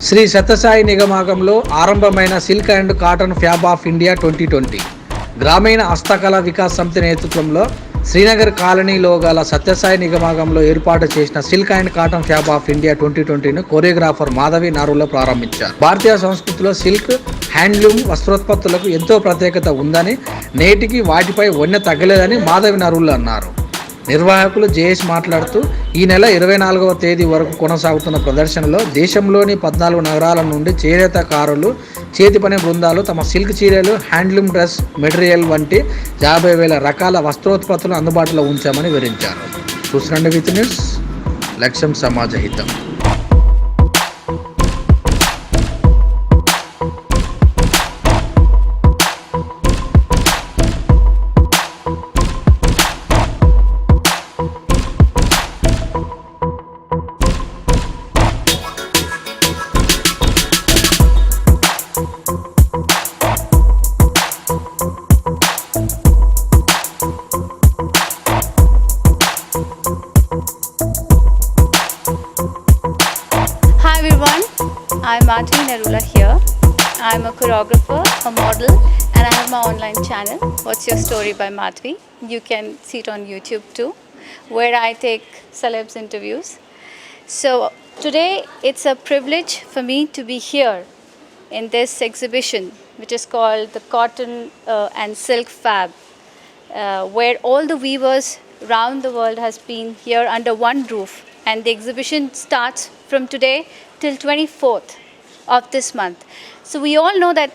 శ్రీ సత్యసాయి నిగమాగంలో ఆరంభమైన silk and cotton fab of India 2020 గ్రామీణ హస్తకళ వికాస్ సమితి నేతృత్వంలో శ్రీనగర్ కాలనీలో గల సత్యసాయి నిగమాగంలో ఏర్పాటు చేసిన silk and cotton fab of India 2020ను కొరియోగ్రాఫర్ మాధవి నారులో ప్రారంభించారు. భారతీయ సంస్కృతిలో సిల్క్, హ్యాండ్లూమ్ వస్త్రోత్పత్తులకు ఎంతో ప్రత్యేకత ఉందని, నేటికి వాటిపై వన్నె తగ్గలేదని మాధవి నారులు అన్నారు. నిర్వాహకులు జయేష్ మాట్లాడుతూ, ఈ నెల 24వ తేదీ వరకు కొనసాగుతున్న ప్రదర్శనలో దేశంలోని 14 నగరాల నుండి చేనేతకారులు, చేతి పని బృందాలు తమ సిల్క్ చీరలు, హ్యాండ్లూమ్ డ్రెస్ మెటీరియల్ వంటి 50,000 రకాల వస్త్రోత్పత్తులు అందుబాటులో ఉంచామని వివరించారు. చూస్తుండండి విత్ న్యూస్, లక్ష్యం సమాజ హితం. Hi everyone, I'm Madhvi Narula here. I'm a choreographer, a model, and I have my online channel, What's Your Story by Madhvi. You can see it on YouTube too, where I take celebs interviews. So today it's a privilege for me to be here in this exhibition, which is called the Cotton and Silk Fab, where all the weavers around the world has been here under one roof, and the exhibition starts from today till 24th of this month. So we all know that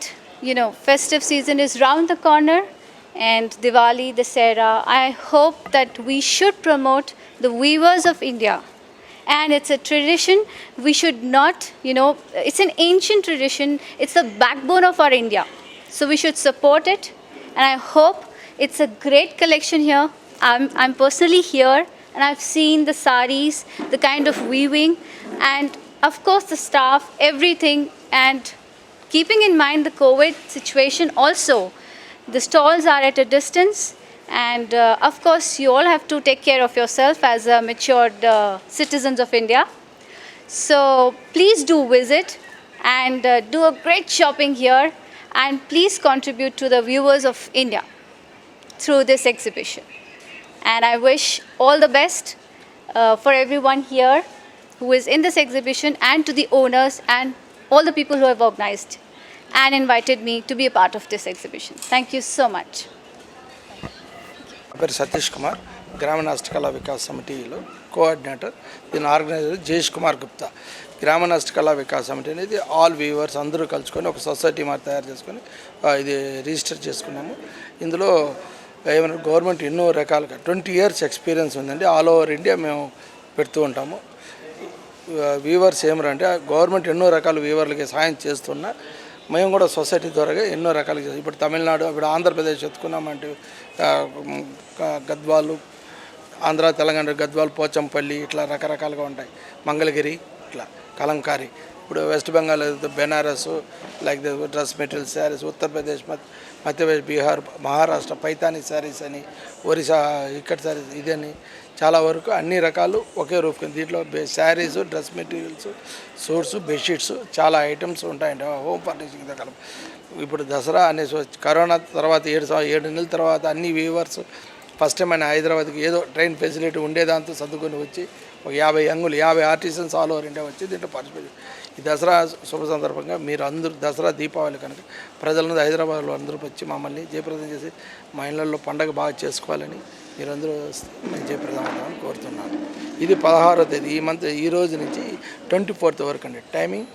festive season is round the corner, and Diwali, Dussehra. I hope that we should promote the weavers of India, and it's a tradition we should not, it's an ancient tradition, it's the backbone of our India, so we should support it. And I hope it's a great collection here. I'm personally here, and I've seen the saris, the kind of weaving, and of course the staff, everything. And keeping in mind the COVID situation also, the stalls are at a distance, and of course you all have to take care of yourself as a matured citizens of India. So please do visit and do a great shopping here, and please contribute to the viewers of India through this exhibition. And I wish all the best for everyone here who is in this exhibition, and to the owners and all the people who have organized and invited me to be a part of this exhibition. Thank you so much. పేరు సతీష్ కుమార్, గ్రామీణ హస్తకళా వికాస్ సమితిలో coordinator. దీని organiser Jayesh Kumar Gupta. గ్రామీణ హస్తకళా వికాస్ సమితి అనేది all weavers అందరూ కలుసుకొని ఒక సొసైటీ మాది తయారు చేసుకొని ఇది రిజిస్టర్ చేసుకున్నాము. ఇందులో ఏమైనా గవర్నమెంట్ ఎన్నో రకాలుగా 20 years ఎక్స్పీరియన్స్ ఉందండి. ఆల్ ఓవర్ ఇండియా మేము పెడుతూ ఉంటాము. వీవర్స్ ఏమరంటే గవర్నమెంట్ ఎన్నో రకాల వీవర్లకి సాయం చేస్తున్నా మేము కూడా సొసైటీ ద్వారా ఎన్నో రకాలుగా చేస్తాం. ఇప్పుడు తమిళనాడు, ఇప్పుడు ఆంధ్రప్రదేశ్ ఎత్తుకున్నామంటే గద్వాలు, ఆంధ్ర తెలంగాణ గద్వాలు, పోచంపల్లి, ఇట్లా రకరకాలుగా ఉంటాయి. మంగళగిరి, ఇట్లా కలంకారీ. ఇప్పుడు west Bengal Banaras, like the dress material saris, Uttar Pradesh, Madhya Pradesh, Bihar, Maharashtra Paithani saris అని, ఒరిస్సా ఇక్కడ శారీస్ ఇదని చాలా వరకు అన్ని రకాలు ఒకే రూఫ్ కింద. దీంట్లో saris, dress materials, suits, bedsheets చాలా ఐటమ్స్ ఉంటాయండి. హోమ్ ఫర్నిషింగ్ దగ్గర ఇప్పుడు దసరా అనే కరోనా తర్వాత 7 నెలల తర్వాత అన్ని వీవర్స్ ఫస్ట్ టైం ఆయన హైదరాబాద్కి ఏదో ట్రైన్ ఫెసిలిటీ ఉండేదాంతో సర్దుకొని వచ్చి ఒక 50 ఆర్టిజన్స్ ఆల్ ఓవర్ ఇండియా వచ్చి దీంట్లో పార్టిసిపేట్. ఈ దసరా శుభ సందర్భంగా మీరు అందరూ దసరా దీపావళి కనుక ప్రజలందరూ హైదరాబాద్లో అందరూ వచ్చి మమ్మల్ని జయప్రదం చేసి మా ఇళ్ళల్లో పండగ బాగా చేసుకోవాలని మీరందరూ నేను జయప్రదం అవుతామని కోరుతున్నాను. ఇది 16వ తేదీ ఈ రోజు నుంచి 24th వరకు అండి. Timing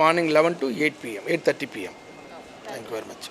morning 11 to 8 PM, 8:30 PM. Thank you very much.